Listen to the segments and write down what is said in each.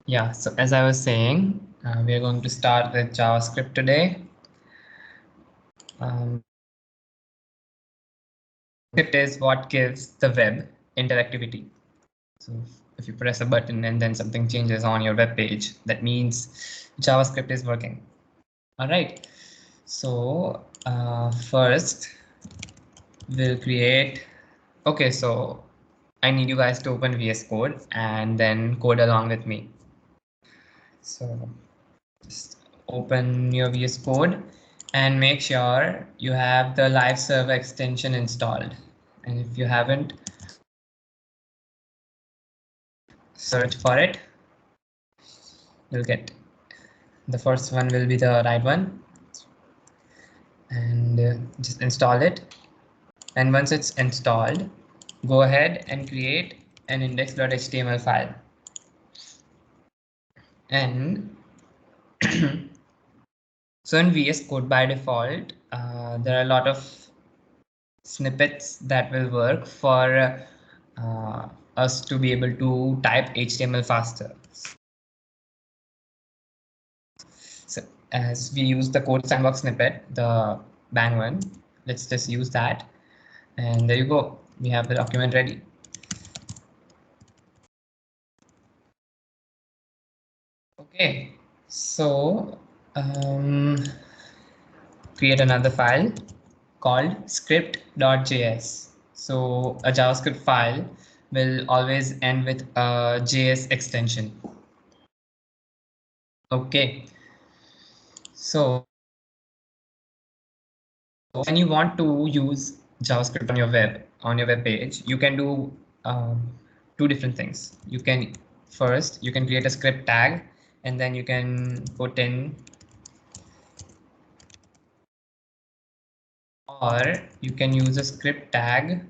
Yeah, so as I was saying, we are going to start with JavaScript today. JavaScript is what gives the web interactivity. So if you press a button and then something changes on your web page, that means JavaScript is working. All right. So first we'll create. Okay, so I need you guys to open VS Code and then code along with me. So just open your VS Code and make sure you have the live server extension installed. And if you haven't, search for it. You'll get the first one will be the right one, and just install it. And once it's installed, go ahead and create an index.html file. And so in VS Code by default, there are a lot of snippets that will work for us to be able to type HTML faster. So as we use the code sandbox snippet, the bang one, let's just use that. And there you go. We have the document ready. Okay, so create another file called script.js. So a JavaScript file will always end with a JS extension. Okay, so when you want to use JavaScript on your web page, you can do two different things. You can create a script tag, and then you can put in, or you can use a script tag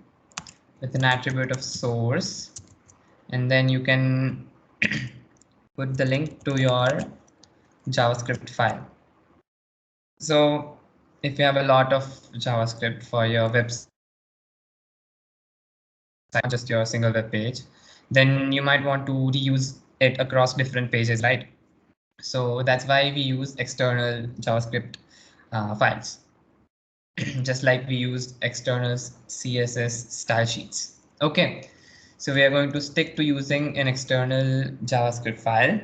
with an attribute of source, and then you can put the link to your JavaScript file. So if you have a lot of JavaScript for your website, just your single web page, then you might want to reuse it across different pages, right? So that's why we use external JavaScript files, just like we use external CSS style sheets. Okay, so we are going to stick to using an external JavaScript file.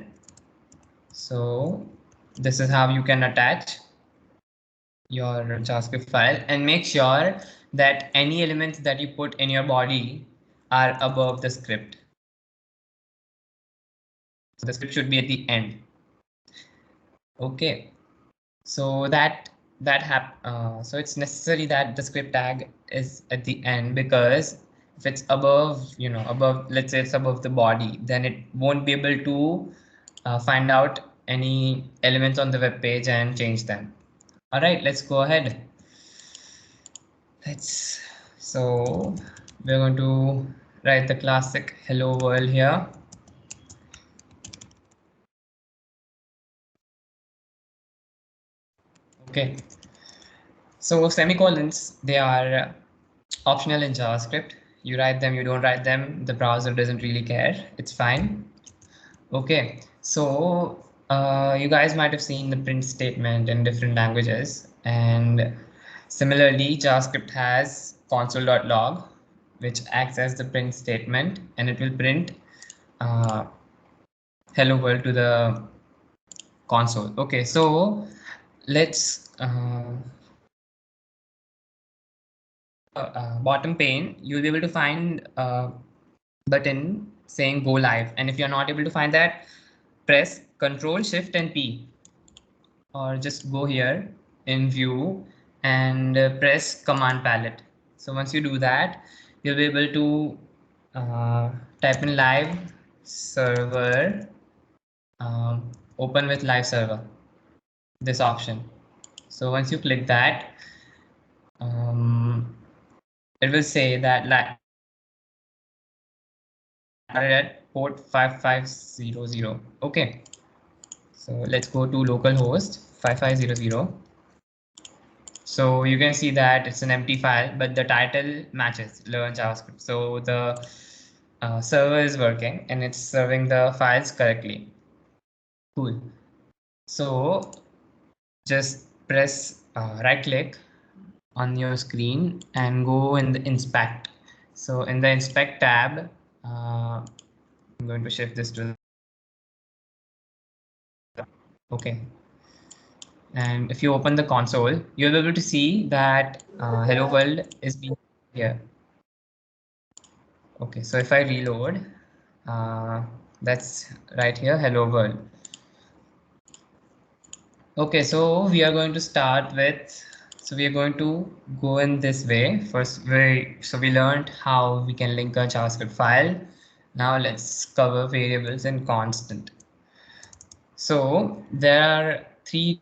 So this is how you can attach your JavaScript file, and make sure that any elements that you put in your body are above the script. So the script should be at the end. Okay, so so it's necessary that the script tag is at the end, because if it's above, above, let's say it's above the body, then it won't be able to find out any elements on the web page and change them. All right, let's go ahead. So we're going to write the classic hello world here. Okay, so semicolons, they are optional in JavaScript. You write them, you don't write them, the browser doesn't really care, it's fine. Okay, so you guys might have seen the print statement in different languages, and similarly JavaScript has console.log, which acts as the print statement, and it will print hello world to the console. Okay, so let's bottom pane, you'll be able to find a button saying go live, and if you're not able to find that, press Control Shift and P, or just go here in view and press command palette. So once you do that, you'll be able to type in live server, open with live server, this option. So once you click that, it will say that at port 5500. Okay, so let's go to localhost 5500. So you can see that it's an empty file, but the title matches learn JavaScript. So the server is working and it's serving the files correctly. Cool. So just press right click on your screen and go in the inspect. So in the inspect tab, I'm going to shift this to okay. And if you open the console, you'll be able to see that hello world is being here. Okay, so if I reload, that's right here, hello world. Okay, so we are going to start with, so we are going to go in this way. First, so we learned how we can link a JavaScript file. Now let's cover variables and constant. So there are three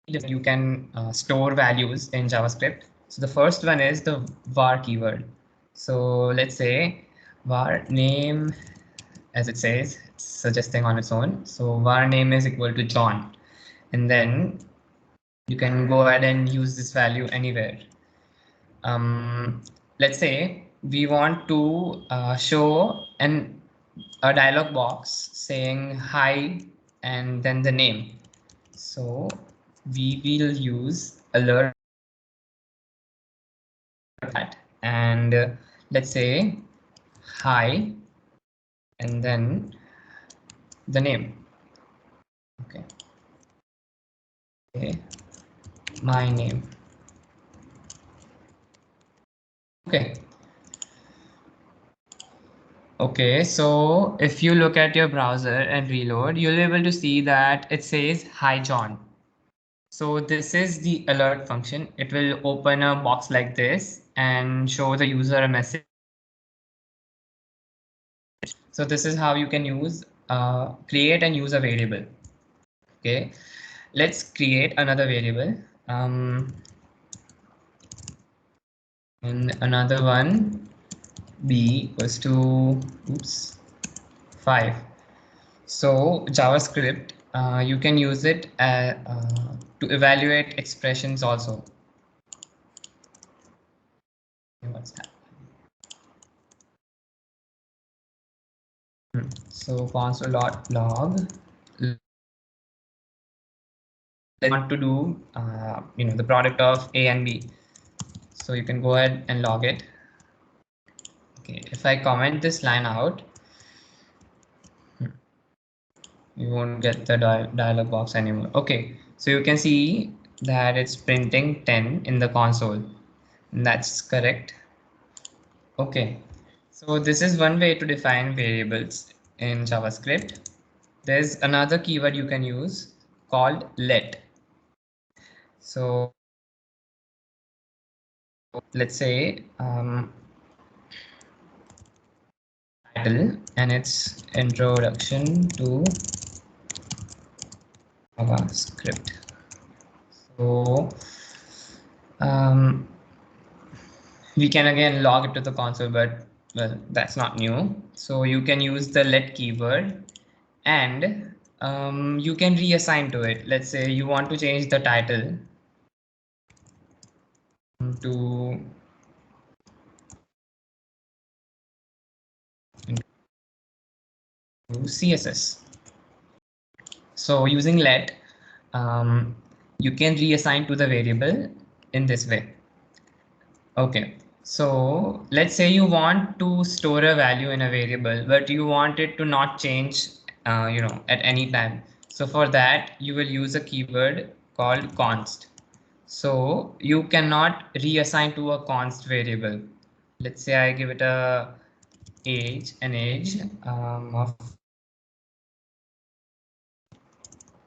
you can store values in JavaScript. So the first one is the var keyword. So let's say var name, as it says, it's suggesting on its own. So var name is equal to John. And then you can go ahead and use this value anywhere. Let's say we want to show a dialog box saying hi and then the name. So we will use alert that and let's say hi and then the name. Okay. Okay. My name. Okay. Okay, so if you look at your browser and reload, you'll be able to see that it says hi John. So this is the alert function. It will open a box like this and show the user a message. So this is how you can use create and use a variable. Okay, let's create another variable. And another one b equals to oops 5. So JavaScript, you can use it to evaluate expressions also. What's that? So console.log. I want to do the product of A and B. So you can go ahead and log it. Okay, if I comment this line out, you won't get the dialog box anymore. Okay, so you can see that it's printing 10 in the console. And that's correct. Okay, so this is one way to define variables in JavaScript. There's another keyword you can use called let. So let's say title and its introduction to JavaScript. So we can again log it to the console, but well, that's not new. So you can use the let keyword and you can reassign to it. Let's say you want to change the title to CSS. So using let, you can reassign to the variable in this way. Okay, so let's say you want to store a value in a variable, but you want it to not change, at any time. So for that, you will use a keyword called const. So you cannot reassign to a const variable. Let's say I give it an age of.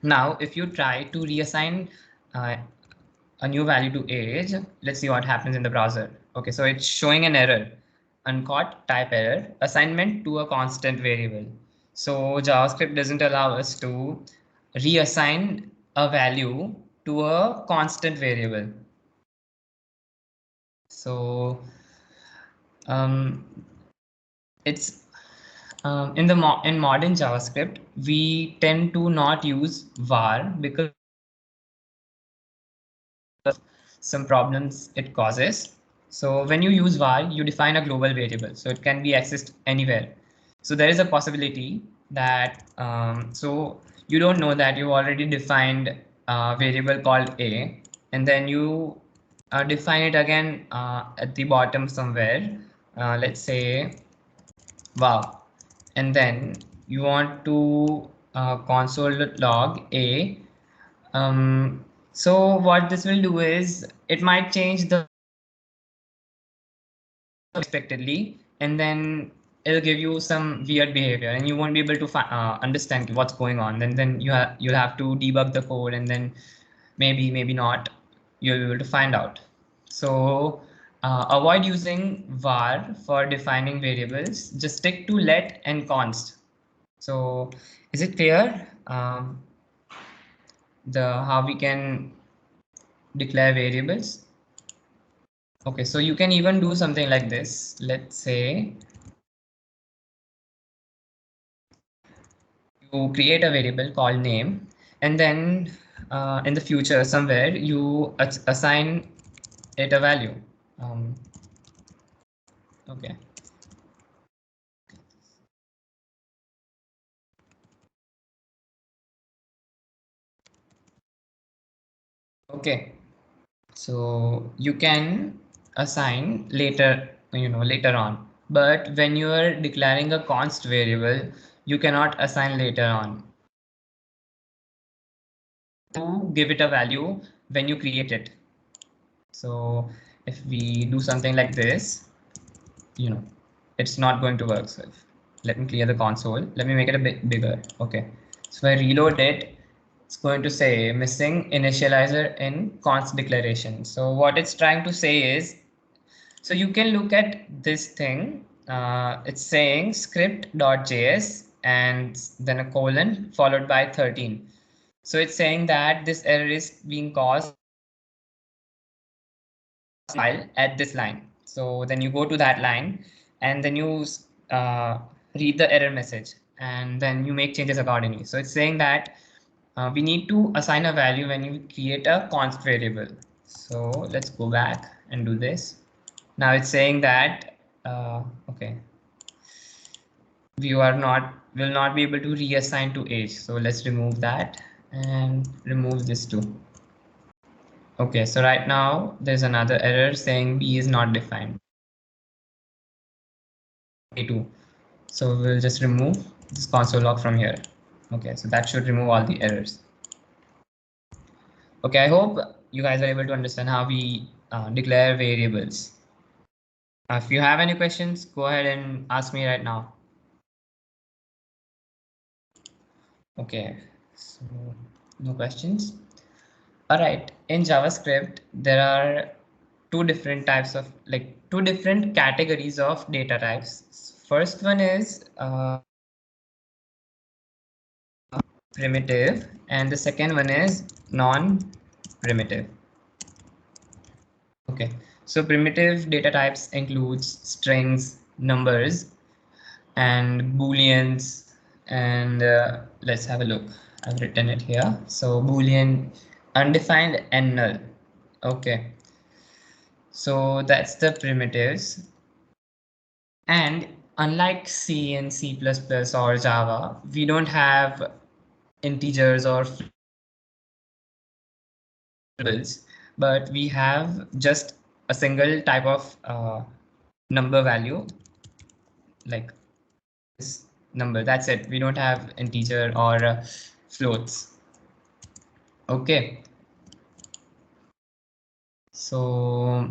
Now, if you try to reassign uh, a new value to age, let's see what happens in the browser. Okay, so it's showing an error, uncaught type error, assignment to a constant variable. So JavaScript doesn't allow us to reassign a value to a constant variable. So it's in modern JavaScript, we tend to not use var because of some problems it causes. So when you use var, you define a global variable, so it can be accessed anywhere. So there is a possibility that so you don't know that you already defined a variable called a, and then you define it again at the bottom somewhere. Let's say wow, and then you want to console log a. So what this will do is it might change the unexpectedly, and then it'll give you some weird behavior, and you won't be able to understand what's going on. Then you'll have to debug the code, and then maybe not you'll be able to find out. So avoid using var for defining variables. Just stick to let and const. So is it clear the how we can declare variables? Okay, so you can even do something like this. Let's say you create a variable called name, and then in the future somewhere you assign it a value. Okay. Okay. So you can assign later, later on. But when you are declaring a const variable, you cannot assign later on. To give it a value when you create it. So if we do something like this, it's not going to work. So let me clear the console. Let me make it a bit bigger. Okay. So I reload it. It's going to say missing initializer in const declaration. So what it's trying to say is, so you can look at this thing. It's saying script.js and then a colon followed by 13. So it's saying that this error is being caused file at this line. So then you go to that line and then you read the error message and then you make changes accordingly. So it's saying that we need to assign a value when you create a const variable. So let's go back and do this. Now it's saying that, okay, we will not be able to reassign to age. So let's remove that and remove this too. Okay, so right now there's another error saying B is not defined. A2. So we'll just remove this console log from here. Okay, so that should remove all the errors. Okay, I hope you guys are able to understand how we declare variables. If you have any questions, go ahead and ask me right now. Okay, so no questions. All right, in JavaScript, there are two different types of two different categories of data types. First one is primitive, and the second one is non-primitive. Okay, so primitive data types includes strings, numbers, and booleans. And let's have a look. I've written it here. So boolean, undefined, and null. Okay, so that's the primitives. And unlike C and C++ or Java, we don't have integers or variables, but we have just a single type of number value, like this number. That's it. We don't have integer or floats. Okay. So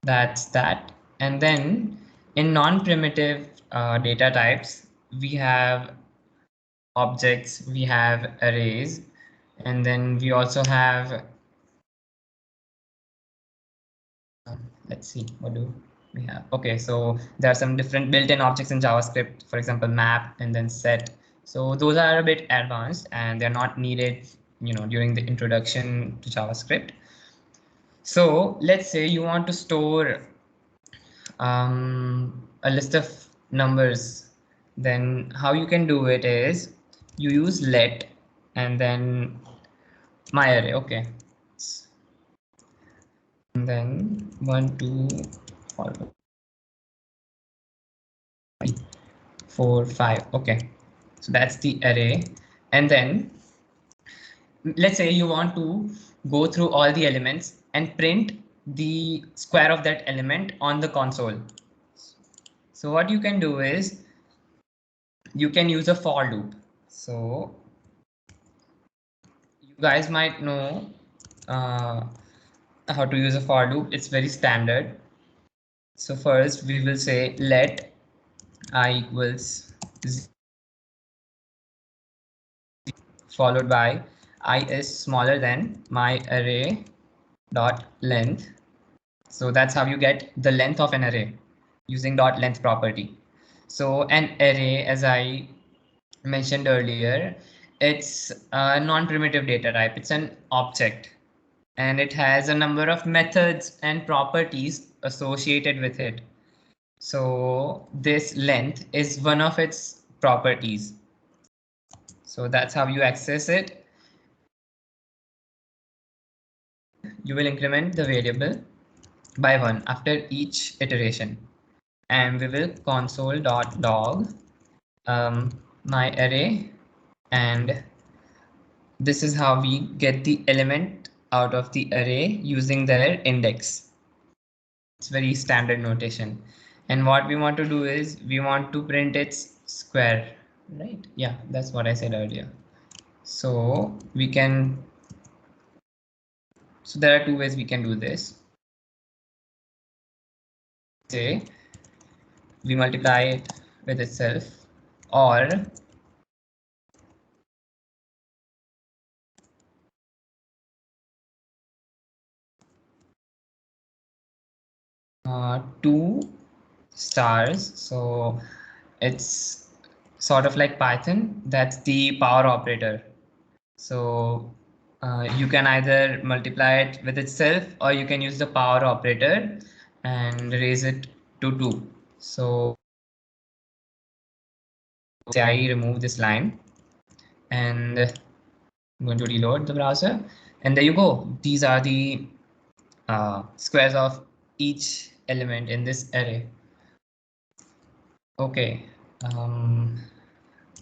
that's that. And then in non-primitive data types, we have objects, we have arrays, and then we also have, let's see, what do we have? Okay, so there are some different built-in objects in JavaScript, for example, map and then set. So those are a bit advanced and they're not needed, during the introduction to JavaScript. So let's say you want to store a list of numbers. Then how you can do it is you use let and then my array. Okay, and then 1 2 4 4, 5. Okay, so that's the array. And then let's say you want to go through all the elements and print the square of that element on the console. So what you can do is you can use a for loop. So you guys might know how to use a for loop. It's very standard. So first we will say let I equals 0, followed by I is smaller than my array dot length. So that's how you get the length of an array using dot length property. So an array, as I mentioned earlier, it's a non-primitive data type. It's an object and it has a number of methods and properties associated with it. So this length is one of its properties. So that's how you access it. You will increment the variable by 1 after each iteration. And we will console.log my array, and this is how we get the element out of the array using their index. It's very standard notation. And what we want to do is we want to print its square, right? Yeah, that's what I said earlier. So we can, so there are two ways we can do this. Say we multiply it with itself, or two stars. So it's sort of like Python. That's the power operator. So you can either multiply it with itself, or you can use the power operator and raise it to 2. So say I remove this line and I'm going to reload the browser, and there you go. These are the squares of each element in this array. Okay.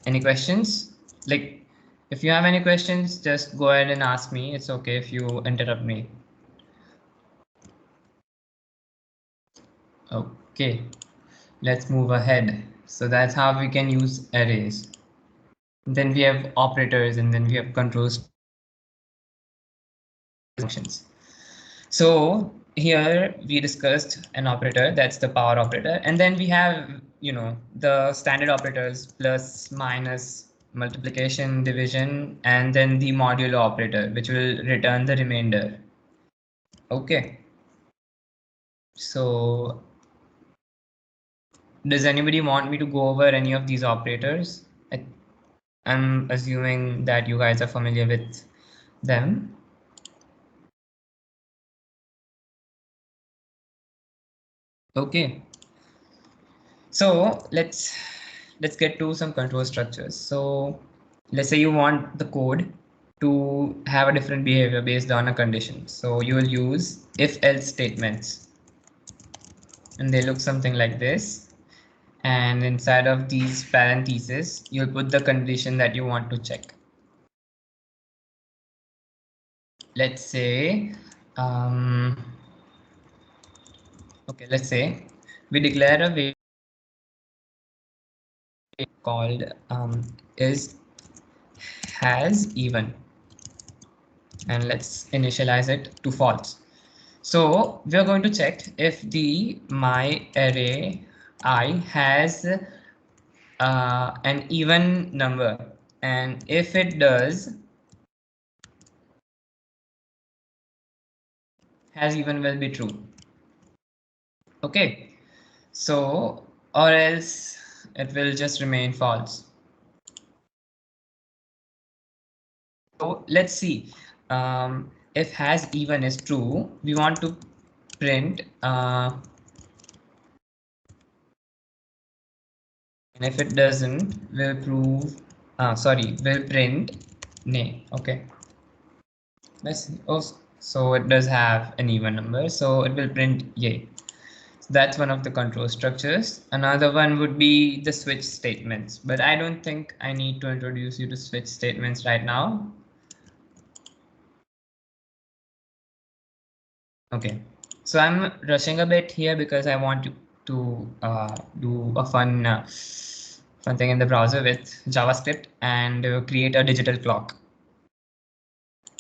Any questions? Like, if you have any questions, just go ahead and ask me. It's okay if you interrupt me. Okay, let's move ahead. So that's how we can use arrays. Then we have operators, and then we have controls functions. So here we discussed an operator, that's the power operator. And then we have, the standard operators, plus, minus, multiplication, division, and then the modulo operator, which will return the remainder. Okay. So does anybody want me to go over any of these operators? I'm assuming that you guys are familiar with them. Okay. So let's get to some control structures. So let's say you want the code to have a different behavior based on a condition. So you will use if-else statements, and they look something like this. And inside of these parentheses, you'll put the condition that you want to check. Let's say, okay, let's say we declare a variable called is has even, and let's initialize it to false. So we're going to check if the my array I has an even number, and if it does, has even will be true. Okay, so or else it will just remain false. So let's see, if has even is true, we want to print and if it doesn't, we'll prove we'll print nay. Okay, let's see. Oh, so it does have an even number, so it will print yay. That's one of the control structures. Another one would be the switch statements, but I don't think I need to introduce you to switch statements right now. Okay, so I'm rushing a bit here because I want to do a fun thing in the browser with JavaScript and create a digital clock.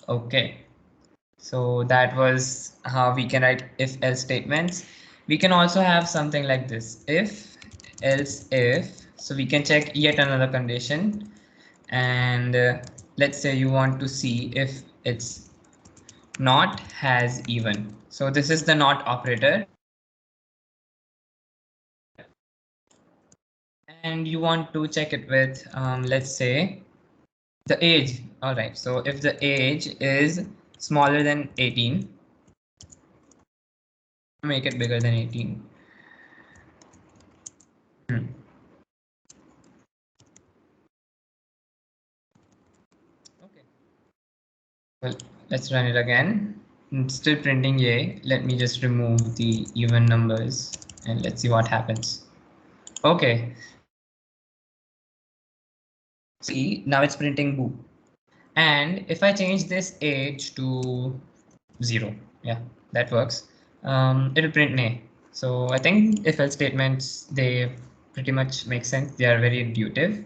Okay, so that was how we can write if else statements. We can also have something like this, if else if. So we can check yet another condition, and let's say you want to see if it's not has even. So this is the not operator. And you want to check it with, let's say, the age. All right, so if the age is smaller than 18, make it bigger than 18. Hmm. Okay, well, let's run it again. It's still printing yay. Let me just remove the even numbers and let's see what happens. Okay, see, now it's printing boo. And if I change this age to 0, yeah, that works. It'll print nay. So I think if else statements, they pretty much make sense. They are very intuitive.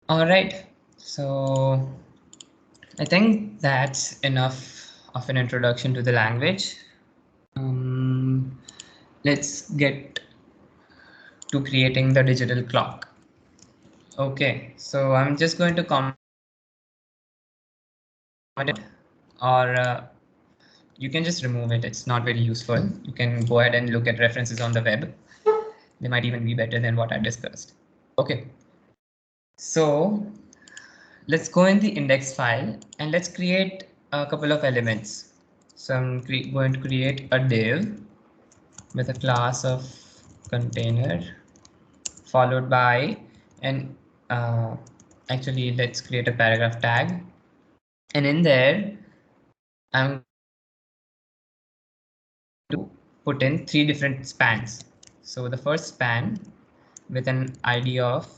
All right, so I think that's enough of an introduction to the language. Let's get to creating the digital clock. Okay, so I'm just going to comment it, or you can just remove it. It's not very useful. You can go ahead and look at references on the web. They might even be better than what I discussed. Okay, so let's go in the index file and let's create a couple of elements. So I'm going to create a div with a class of container followed by an actually let's create a paragraph tag, and in there I'm to put in 3 different spans. So the first span with an ID of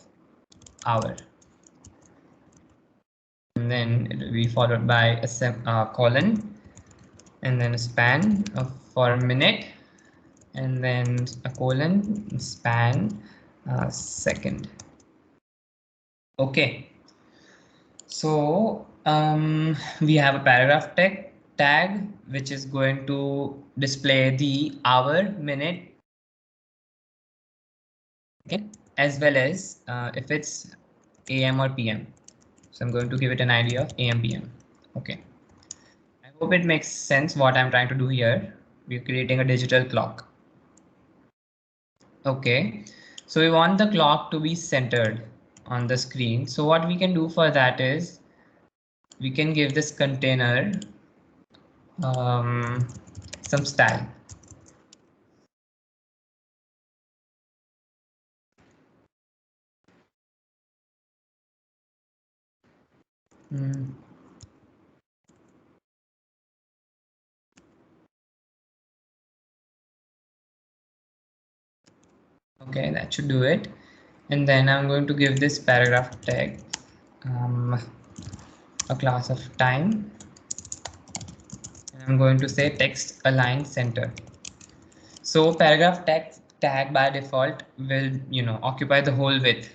hour, and then it will be followed by a colon, and then a span of for a minute, and then a colon span second. Okay, so we have a paragraph tag which is going to display the hour, minute, as well as if it's AM or PM. So I'm going to give it an ID of AM PM. Okay. I hope it makes sense what I'm trying to do here. We're creating a digital clock. Okay. So we want the clock to be centered on the screen. So what we can do for that is we can give this container some style. Hmm. Okay, that should do it. And then I'm going to give this paragraph tag a class of time. And I'm going to say text align center. So paragraph tag by default will, occupy the whole width.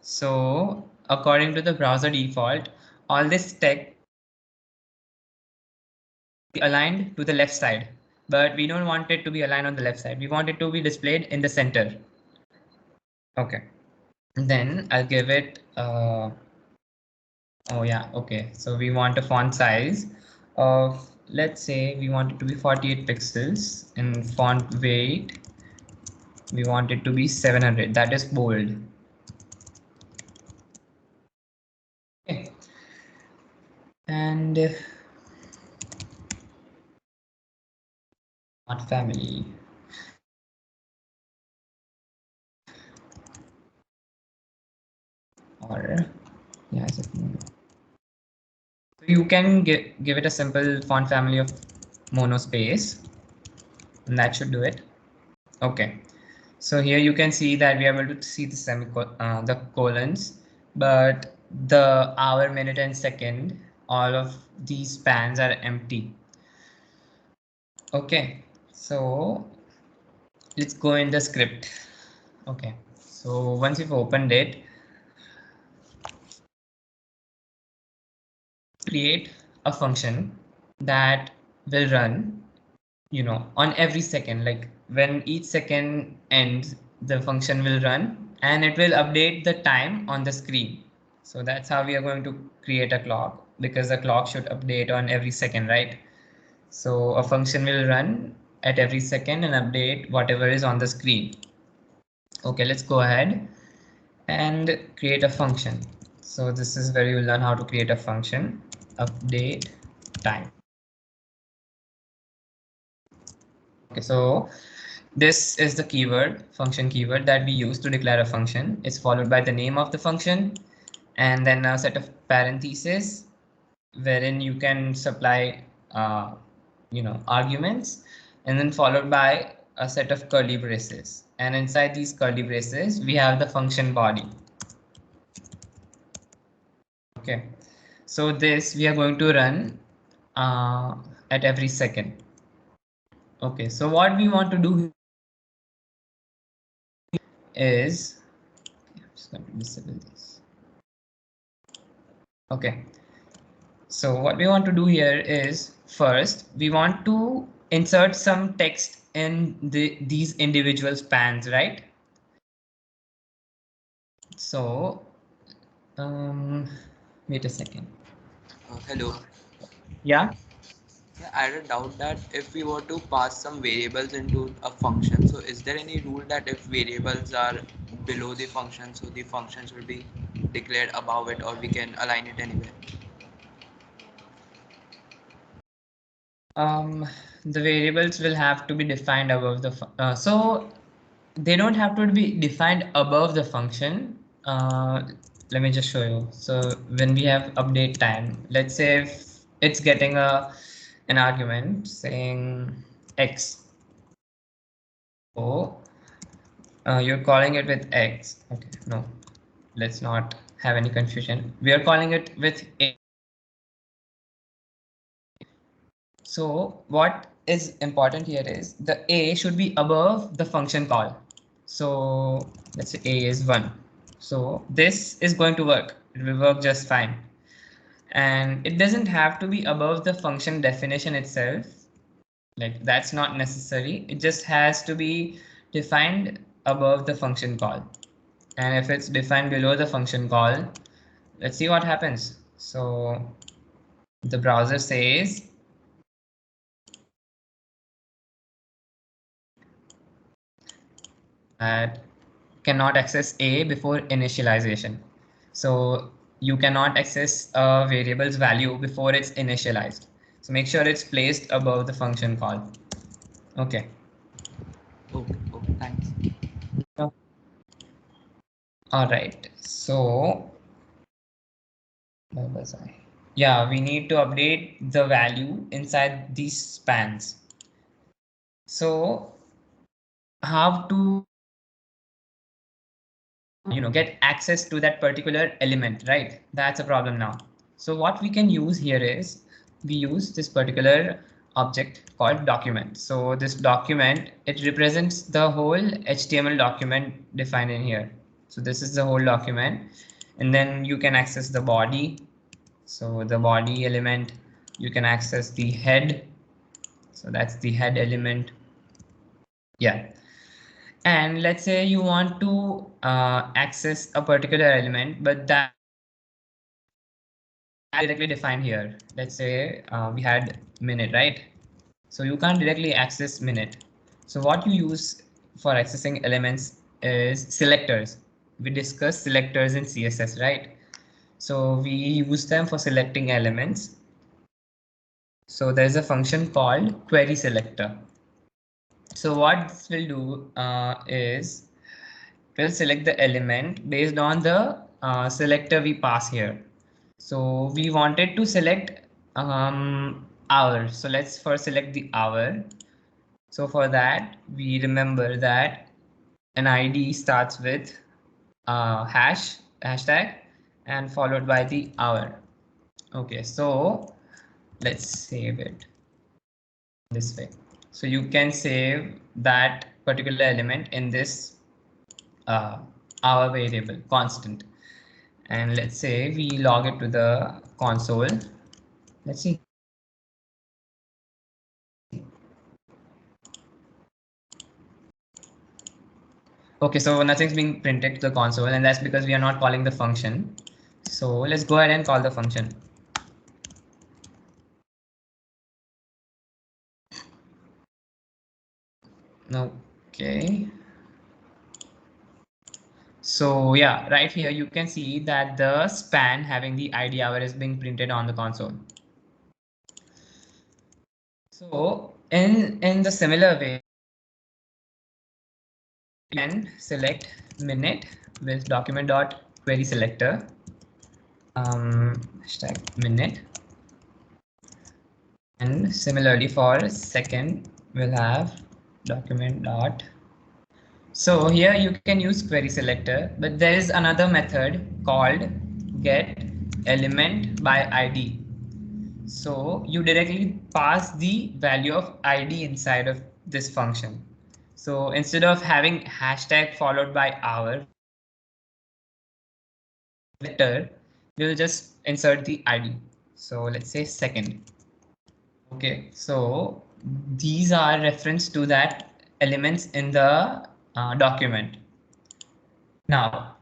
So according to the browser default, all this text be aligned to the left side, but we don't want it to be aligned on the left side. We want it to be displayed in the center. Okay. Then I'll give it, oh yeah, okay. So we want a font size of, let's say we want it to be 48 pixels, and font weight, we want it to be 700. That is bold. Okay. And not family. Or yeah, so you can give it a simple font family of monospace, and that should do it. Okay, so here you can see that we are able to see the the colons, but the hour, minute, and second, all of these spans are empty. Okay, so let's go in the script. Okay, so once you've opened it, create a function that will run, on every second. Like when each second ends, the function will run and it will update the time on the screen. So that's how we are going to create a clock, because the clock should update on every second, right? So a function will run at every second and update whatever is on the screen. Okay, let's go ahead and create a function. So this is where you will learn how to create a function, update time. Okay, so this is the keyword, function keyword, that we use to declare a function. It's followed by the name of the function and then a set of parentheses wherein you can supply, arguments, and then followed by a set of curly braces. And inside these curly braces, we have the function body. Okay, so this we are going to run at every second. Okay, so what we want to do is, I'm just going to disable this. Okay, so what we want to do here is, first we want to insert some text in these individual spans, right? So wait a second. Hello. Yeah. Yeah, I had a doubt that if we were to pass some variables into a function, so is there any rule that if variables are below the function, so the function should be declared above it, or we can align it anywhere? um the variables will have to be defined above the so they don't have to be defined above the function. Let me just show you. So when we have update time, let's say if it's getting an argument saying x, so you're calling it with x. Okay, no, let's not have any confusion. We are calling it with a. So what is important here is the a should be above the function call. So let's say a is 1. So this is going to work. It will work just fine. And it doesn't have to be above the function definition itself. Like that's not necessary. It just has to be defined above the function call. And if it's defined below the function call, let's see what happens. So the browser says that cannot access a before initialization. So you cannot access a variable's value before it's initialized. So make sure it's placed above the function call. Okay. Okay, okay, thanks. All right. So where was I? Yeah, we need to update the value inside these spans. So how to get access to that particular element, right? That's a problem now. So what we can use here is we use this particular object called document. So this document, it represents the whole HTML document defined in here. So this is the whole document, and then you can access the body. So the body element, you can access the head. So that's the head element. Yeah. And let's say you want to access a particular element, but that directly defined here. Let's say we had minute, right? So you can't directly access minute. So what you use for accessing elements is selectors. We discussed selectors in CSS, right? So we use them for selecting elements. So there's a function called query selector. So what this will do is we'll select the element based on the selector we pass here. So we wanted to select hour. So let's first select the hour. So for that, we remember that an ID starts with hashtag and followed by the hour. Okay, so let's save it this way. So you can save that particular element in this hour variable constant. And let's say we log it to the console. Let's see. Okay, so nothing's being printed to the console, and that's because we are not calling the function. So let's go ahead and call the function. Okay. So yeah, right here you can see that the span having the ID hour is being printed on the console. So in the similar way, you can select minute with document dot query selector hashtag minute, and similarly for second we'll have document dot. So here you can use query selector, but there is another method called get element by ID. So you directly pass the value of ID inside of this function. So instead of having hashtag followed by hour, letter, we'll just insert the ID. So let's say second. Okay, so these are reference to that elements in the document. Now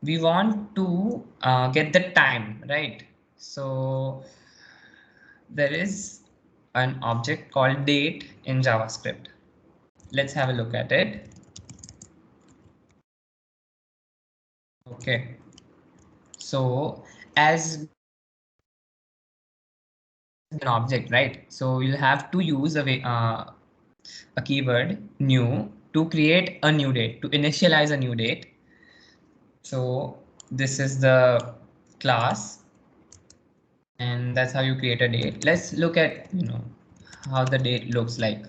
we want to get the time, right? So there is an object called date in JavaScript. Let's have a look at it. Okay, so as an object, right? So you'll have to use a keyword new to create a new date, to initialize a new date. So this is the class, and that's how you create a date. Let's look at how the date looks like.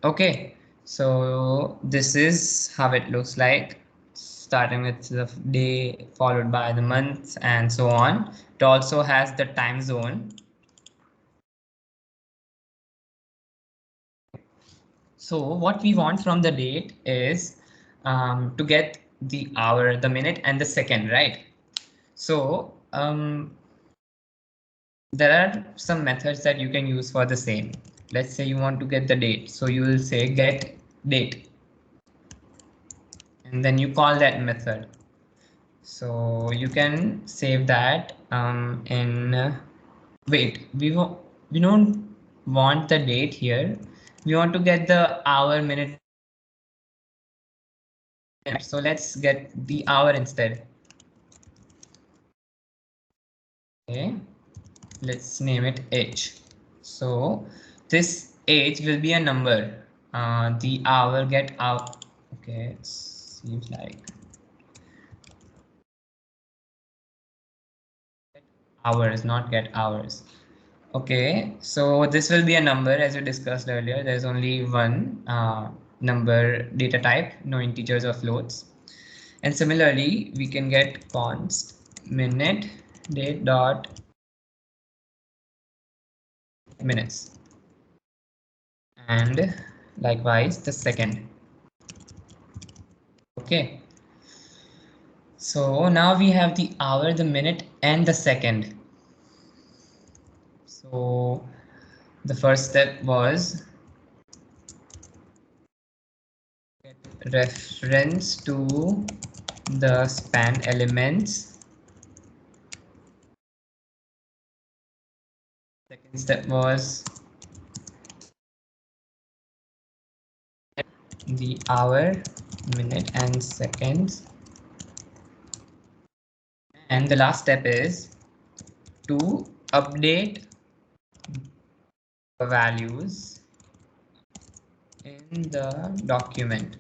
Okay, so this is how it looks like, starting with the day followed by the month and so on. It also has the time zone. So what we want from the date is to get the hour, the minute, and the second, right? So there are some methods that you can use for the same. Let's say you want to get the date, so you will say get date, and then you call that method. So you can save that in wait, we don't want the date here. We want to get the hour, minute. So let's get the hour instead. Okay, let's name it age. So this age will be a number. The hour get out. Okay, it seems like hours, not get hours. Okay, so this will be a number as we discussed earlier. There's only one number data type, no integers or floats. And similarly, we can get const minute date dot minutes, and likewise the second. Okay, so now we have the hour, the minute, and the second. So the first step was reference to the span elements. Second step was the hour, minute, and seconds. And the last step is to update the values in the document.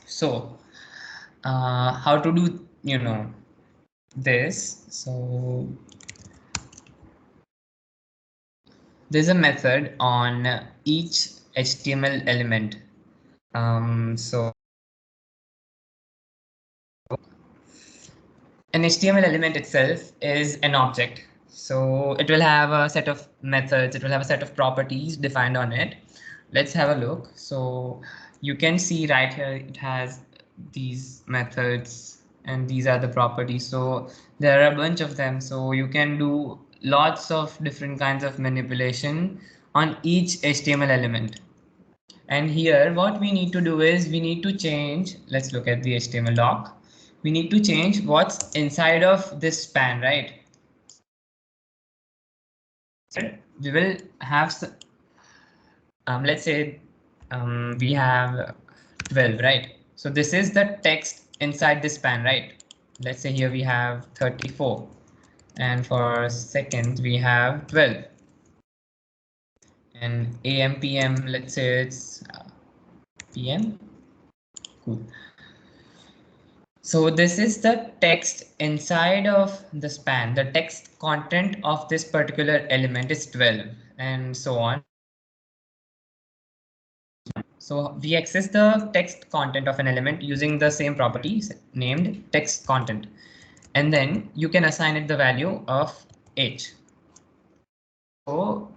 So how to do this? So there's a method on each HTML element. So an HTML element itself is an object. So it will have a set of methods, it will have a set of properties defined on it. Let's have a look. So you can see right here, it has these methods and these are the properties. So there are a bunch of them. So you can do lots of different kinds of manipulation on each HTML element. And here what we need to do is we need to change, let's look at the HTML doc. We need to change what's inside of this span, right? So we will have, let's say we have 12, right? So this is the text inside this span, right? Let's say here we have 34 and for seconds we have 12 and AM, PM, let's say it's PM. Cool. So this is the text inside of the span. The text content of this particular element is 12 and so on. So we access the text content of an element using the same properties named text content. And then you can assign it the value of h. So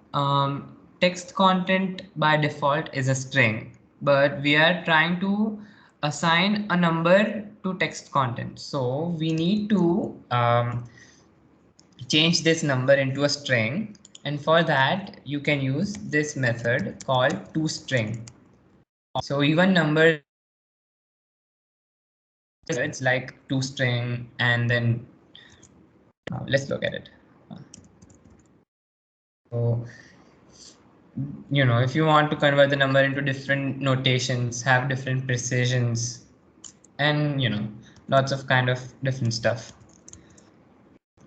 text content by default is a string, but we are trying to assign a number to text content. So we need to change this number into a string. And for that, you can use this method called toString. So even number it's like toString and then let's look at it. So if you want to convert the number into different notations, have different precisions, and lots of kind of different stuff.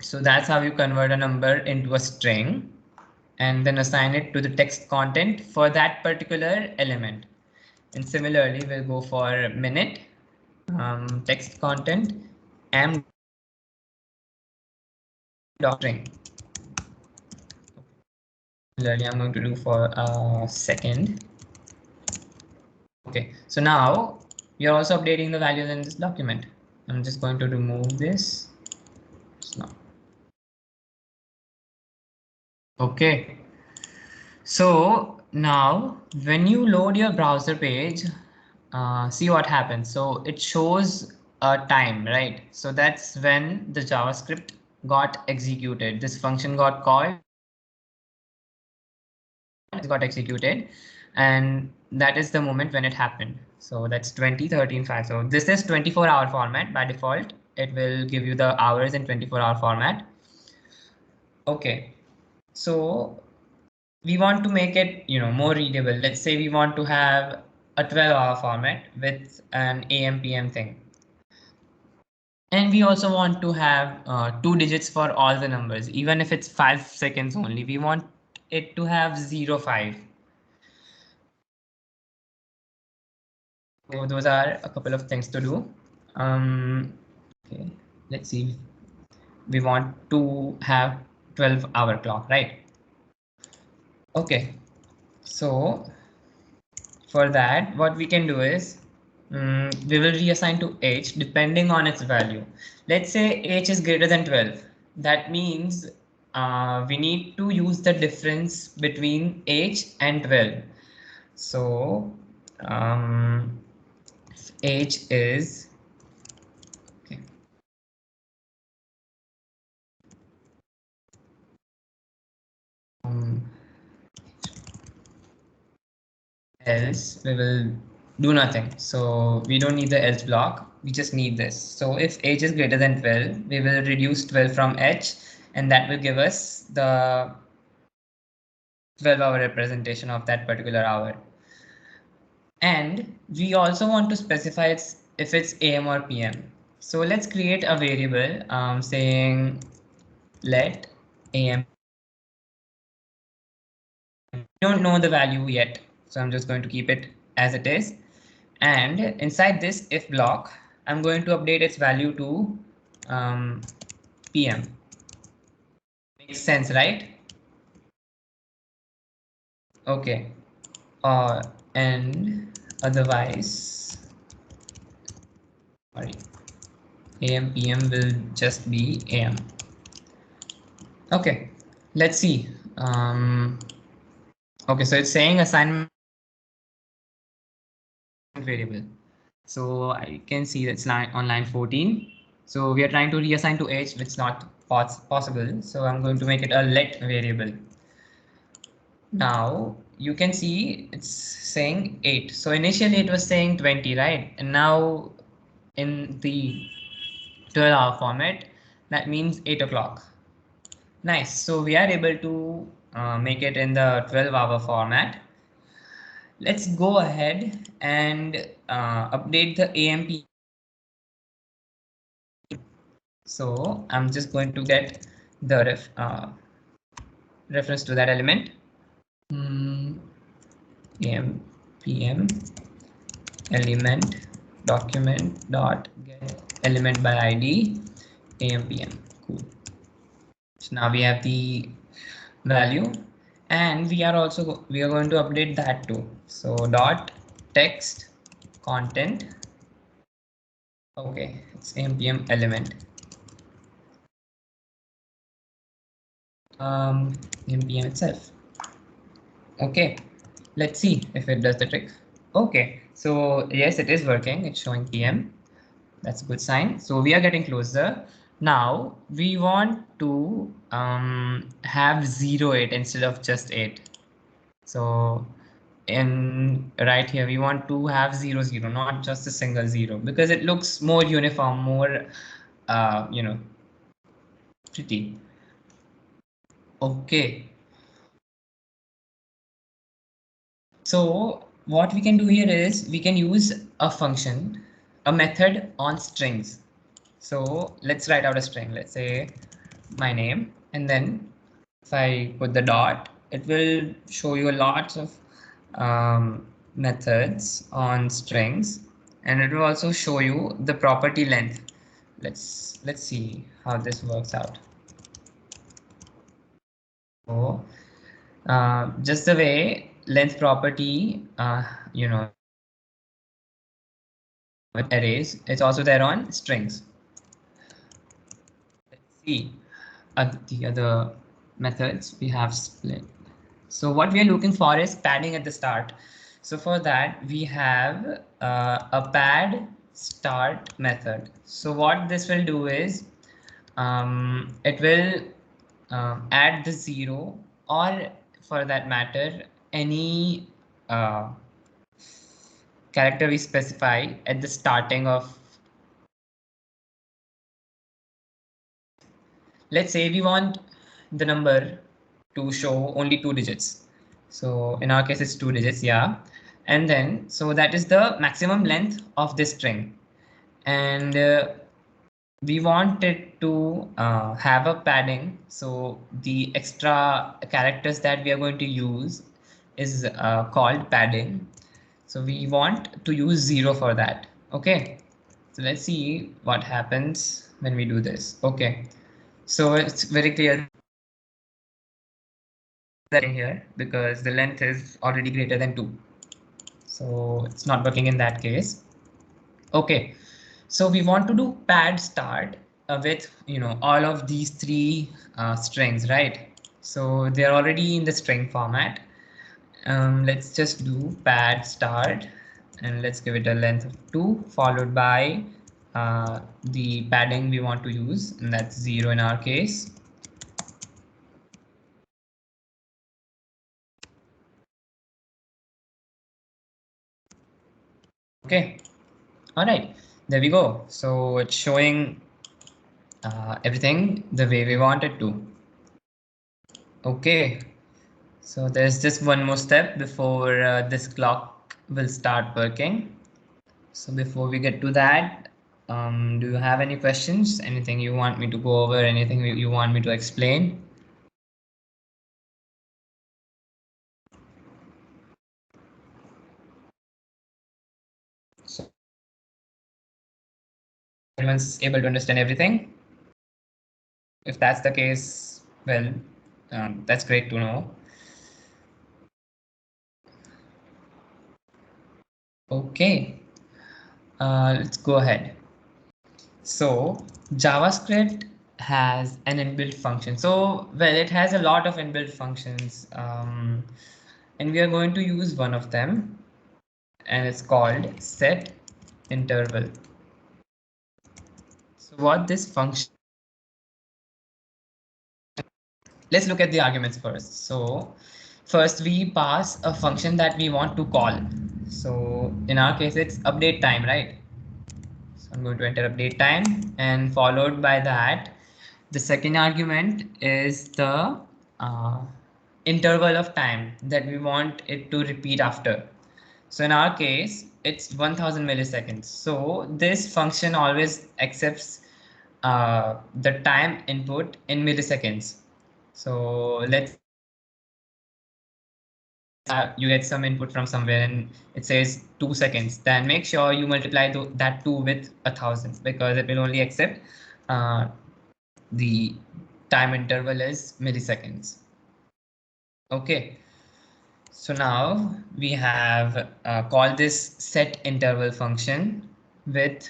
So that's how you convert a number into a string and then assign it to the text content for that particular element. And similarly, we'll go for minute, text content, and string. Similarly, I'm going to do for a second. Okay, so now you're also updating the values in this document. I'm just going to remove this. No. Okay. So now when you load your browser page, see what happens. So it shows a time, right? So that's when the JavaScript got executed. This function got called, it got executed, and that is the moment when it happened. So that's 2013-5. So this is 24-hour format by default. It will give you the hours in 24-hour format. Okay, so we want to make it more readable. Let's say we want to have a 12-hour format with an AM PM thing. And we also want to have 2 digits for all the numbers, even if it's 5 seconds only. We want it to have 05. So those are a couple of things to do. Okay, let's see. We want to have 12-hour clock, right? Okay, so for that, what we can do is we will reassign to h depending on its value. Let's say h is greater than 12. That means we need to use the difference between h and 12. So h is okay. Else we will do nothing. So we don't need the else block. We just need this. So if h is greater than 12, we will reduce 12 from h, and that will give us the 12-hour representation of that particular hour. And we also want to specify if it's AM or PM. So let's create a variable saying let AM. We don't know the value yet, so I'm just going to keep it as it is. And inside this if block, I'm going to update its value to PM. Makes sense, right? Okay. And otherwise, sorry, AM PM will just be AM. Okay, let's see. Okay, so it's saying assignment variable. So I can see that's on line 14. So we are trying to reassign to age, which is not possible. So I'm going to make it a let variable. Now you can see it's saying 8. So initially it was saying 20, right? And now in the 12-hour format, that means 8 o'clock. Nice. So we are able to make it in the 12-hour format. Let's go ahead and update the AMP. So I'm just going to get the reference to that element. AM PM element document dot get element by ID AM PM. Cool. So now we have the value, and we are going to update that too. So dot text content. Okay, it's npm element. npm itself. Okay, let's see if it does the trick. Okay, so yes, it is working. It's showing PM. That's a good sign. So we are getting closer. Now we want to have 08 instead of just 8. So in right here, we want to have 00, not just a single 0, because it looks more uniform, more, pretty. Okay. So what we can do here is we can use a function, a method on strings. So let's write out a string. Let's say my name, and then if I put the dot, it will show you lots of methods on strings, and it will also show you the property length. Let's see how this works out. So just the way length property, with arrays, it's also there on strings. Let's see the other methods we have split. So what we are looking for is padding at the start. So for that we have a pad start method. So what this will do is it will add the 0, or for that matter any character we specify at the starting of. Let's say we want the number to show only 2 digits. So in our case, it's 2 digits, yeah. And then, so that is the maximum length of this string. And we want it to have a padding. So the extra characters that we are going to use is called padding. So we want to use 0 for that. Okay. So let's see what happens when we do this. Okay. So it's very clear that in here because the length is already greater than 2. So it's not working in that case. Okay, so we want to do pad start with all of these three strings, right? So they're already in the string format. Let's just do pad start, and let's give it a length of 2 followed by the padding we want to use, and that's 0 in our case. Okay, all right, there we go. So it's showing everything the way we want it to. Okay, so there's just one more step before this clock will start working. So before we get to that, do you have any questions? Anything you want me to go over? Anything you want me to explain? So everyone's able to understand everything? If that's the case, well, that's great to know. Okay, let's go ahead. So JavaScript has an inbuilt function. So, well, it has a lot of inbuilt functions, and we are going to use one of them, and it's called set interval. So what this function, let's look at the arguments first. So first we pass a function that we want to call. So in our case, it's update time, right? So I'm going to enter update time, and followed by that, the second argument is the uh, interval of time that we want it to repeat after. So in our case, it's 1000 milliseconds. So this function always accepts the time input in milliseconds. So let's you get some input from somewhere and it says 2 seconds. Then make sure you multiply that 2 with 1000, because it will only accept uh, the time interval is milliseconds. Okay. So now we have called this set interval function with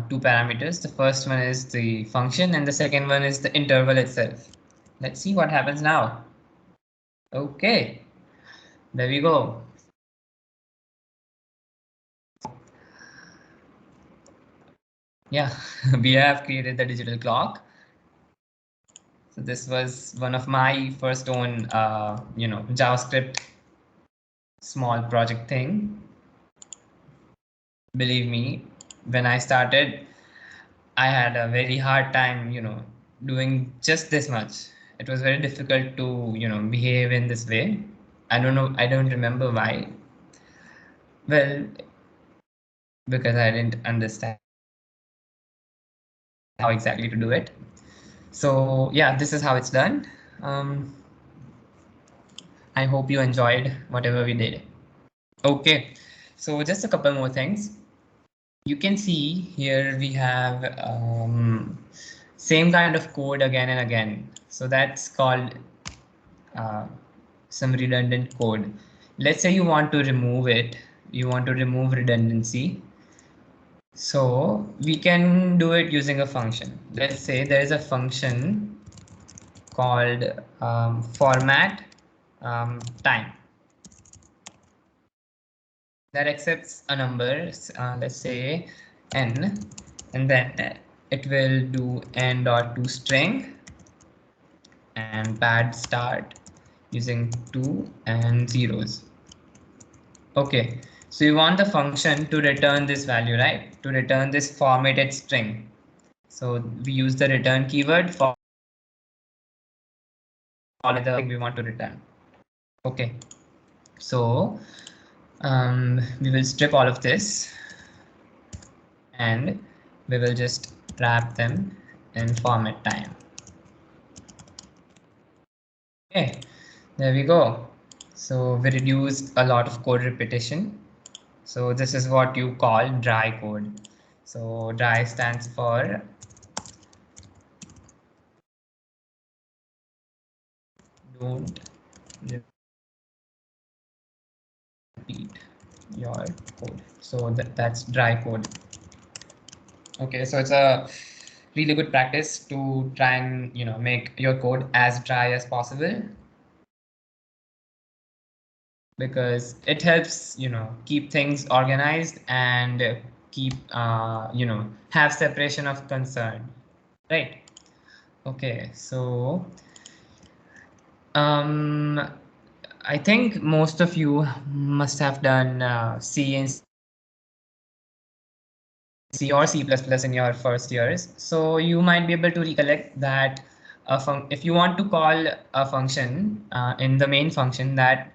two parameters. The first one is the function and the second one is the interval itself. Let's see what happens now. Okay, there we go. Yeah, we have created the digital clock. So this was one of my first own, JavaScript small project thing. Believe me, when I started, I had a very hard time, doing just this much. It was very difficult to, behave in this way. I don't know, I don't remember why. Well, because I didn't understand how exactly to do it. So yeah, this is how it's done. Um, I hope you enjoyed whatever we did. Okay, so just a couple more things. You can see here we have same kind of code again and again. So that's called uh, some redundant code. Let's say you want to remove it. You want to remove redundancy. So we can do it using a function. Let's say there is a function called format time that accepts a number, let's say n, and then it will do n dot to string and pad start using 2 and zeros. Okay, so you want the function to return this value, right? To return this formatted string. So we use the return keyword for all the thing we want to return. Okay, so we will strip all of this and we will just wrap them in format time. Okay, there we go. So we reduced a lot of code repetition. So this is what you call dry code. So dry stands for don't repeat your code. So that's dry code. Okay, so it's a really good practice to try and make your code as dry as possible, because it helps keep things organized and keep have separation of concern, right? Okay, so um I think most of you must have done C and C or C++ in your first years. So you might be able to recollect that if you want to call a function in the main function, that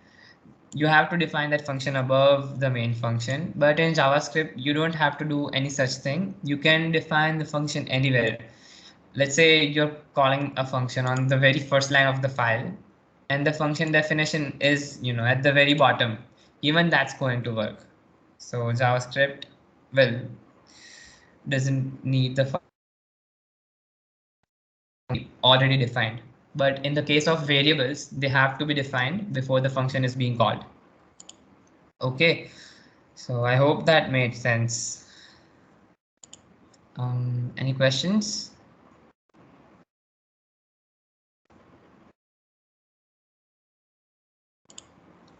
you have to define that function above the main function. But in JavaScript, you don't have to do any such thing. You can define the function anywhere. Let's say you're calling a function on the very first line of the file, and the function definition is at the very bottom. Even that's going to work. So JavaScript, well, doesn't need the already defined. But in the case of variables, they have to be defined before the function is being called. Okay, So I hope that made sense. Any questions?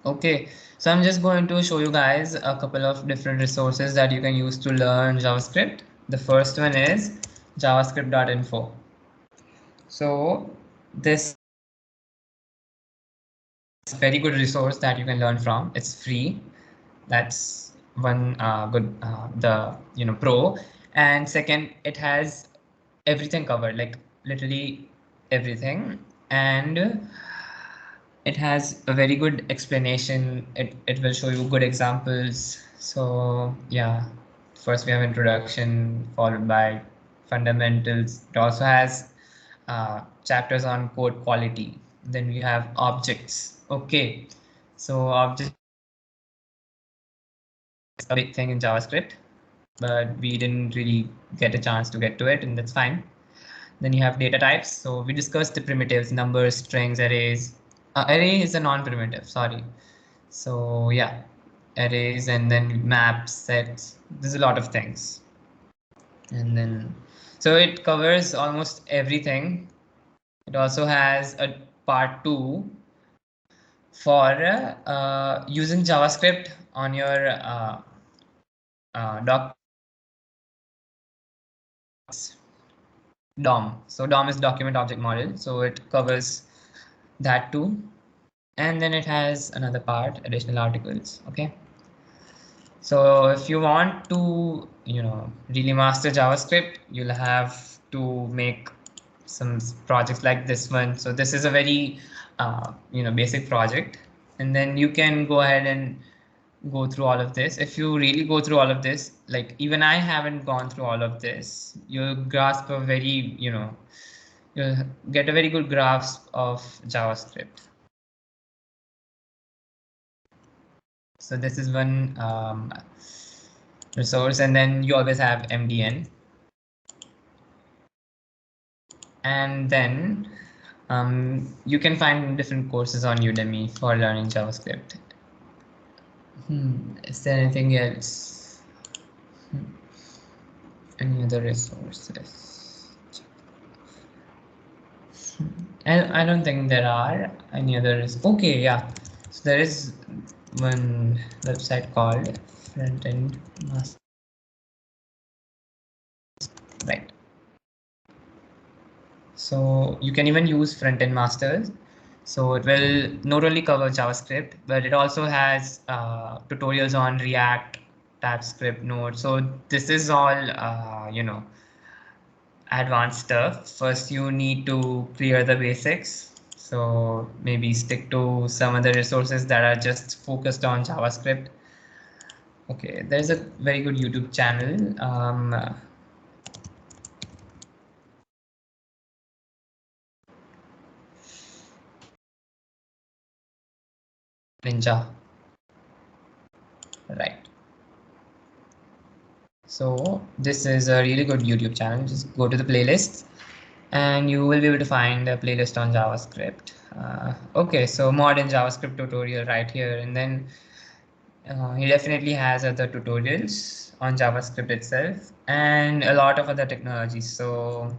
Okay, so I'm just going to show you guys a couple of different resources that you can use to learn JavaScript. The first one is javascript.info. So this is a very good resource that you can learn from. It's free. That's one good the pro. And second, it has everything covered, like literally everything. And it has a very good explanation. It will show you good examples. So yeah, first we have introduction followed by fundamentals. It also has chapters on code quality. Then we have objects. Okay, so objects is a big thing in JavaScript, but we didn't really get a chance to get to it, and that's fine. Then you have data types. So we discussed the primitives, numbers, strings, arrays. Array is a non-primitive, sorry. So yeah, arrays and then maps, sets. There's a lot of things. And then, so it covers almost everything. It also has a part 2 for using JavaScript on your doc DOM. So DOM is document object model. So it covers that too. And then it has another part, additional articles. Okay. So if you want to, really master JavaScript, you'll have to make some projects like this one. So this is a very, basic project. And then you can go ahead and go through all of this. If you really go through all of this, like even I haven't gone through all of this, you'll grasp a very, you'll get a very good grasp of JavaScript. So this is one resource, and then you always have MDN. And then you can find different courses on Udemy for learning JavaScript. Is there anything else? Any other resources? I don't think there are any others. Okay, yeah. So there is one website called Frontend Master. Right. So you can even use Frontend Masters. So it will not only cover JavaScript, but it also has tutorials on React, TypeScript, Node. So this is all, advanced stuff. First, you need to clear the basics. So maybe stick to some other resources that are just focused on JavaScript. Okay, there's a very good YouTube channel. Ninja. Right. So this is a really good YouTube channel. Just go to the playlist and you will be able to find a playlist on JavaScript. Okay, so modern JavaScript tutorial right here. And then he definitely has other tutorials on JavaScript itself and a lot of other technologies. So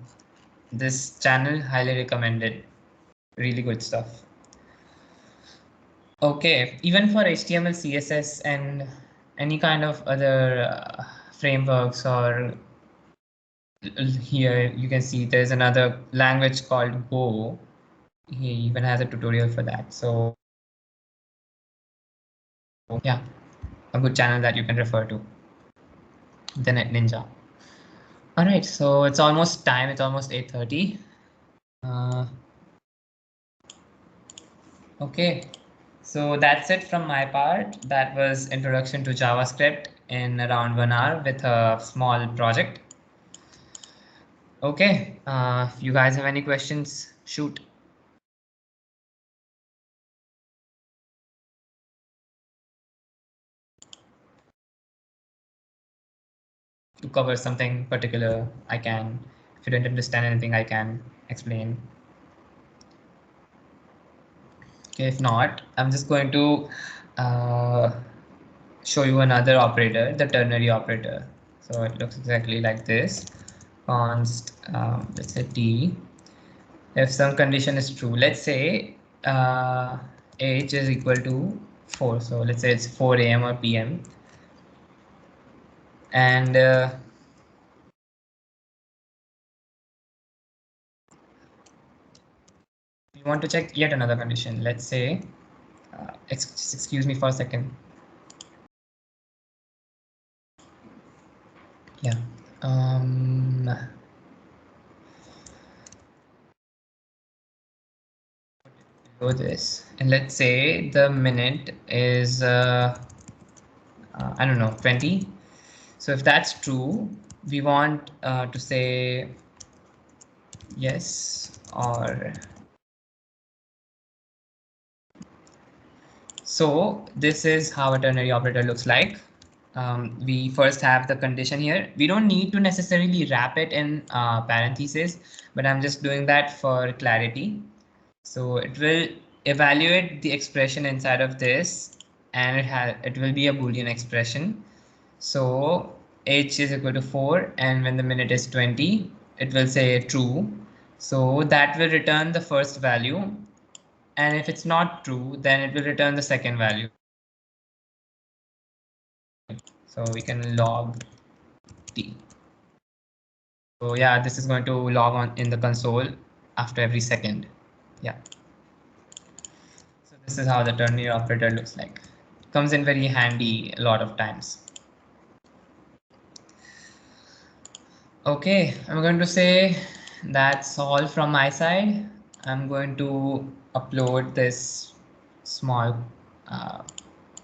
this channel highly recommended. Really good stuff. Okay, even for HTML, CSS, and any kind of other frameworks, or here you can see there's another language called Go. He even has a tutorial for that. So yeah, a good channel that you can refer to. The Net Ninja. All right, so it's almost time. It's almost 8:30. Okay, so that's it from my part. That was introduction to JavaScript in around 1 hour with a small project. Okay, if you guys have any questions, shoot. To cover something particular, I can. If you don't understand anything, I can explain. Okay, if not, I'm just going to show you another operator, the ternary operator. So it looks exactly like this. Const, let's say t. If some condition is true, let's say age is equal to 4. So let's say it's 4 a.m. or p.m. And we want to check yet another condition. Let's say, excuse me for a second. Yeah. Below this, and let's say the minute is I don't know, 20. So if that's true, we want to say yes or. So this is how a ternary operator looks like. We first have the condition here. We don't need to necessarily wrap it in parentheses, but I'm just doing that for clarity. So it will evaluate the expression inside of this, and it will be a Boolean expression. So h is equal to 4, and when the minute is 20, it will say true. So that will return the first value, and if it's not true, then it will return the second value. So we can log t. So yeah, this is going to log on in the console after every second. Yeah. So this is how the ternary operator looks like. Comes in very handy a lot of times. Okay, I'm going to say that's all from my side. I'm going to upload this small uh,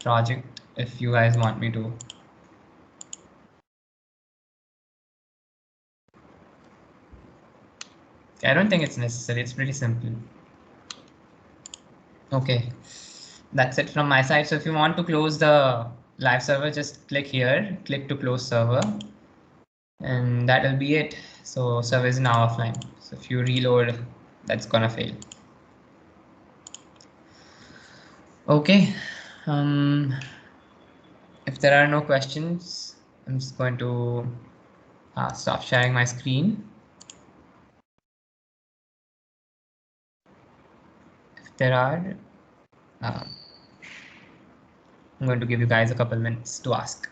project if you guys want me to. I don't think it's necessary. It's pretty simple. Okay, that's it from my side. So if you want to close the live server, just click here, click to close server, and that'll be it. So server is now offline. So if you reload, that's gonna fail. Okay. If there are no questions, I'm just going to stop sharing my screen. If there are, I'm going to give you guys a couple minutes to ask.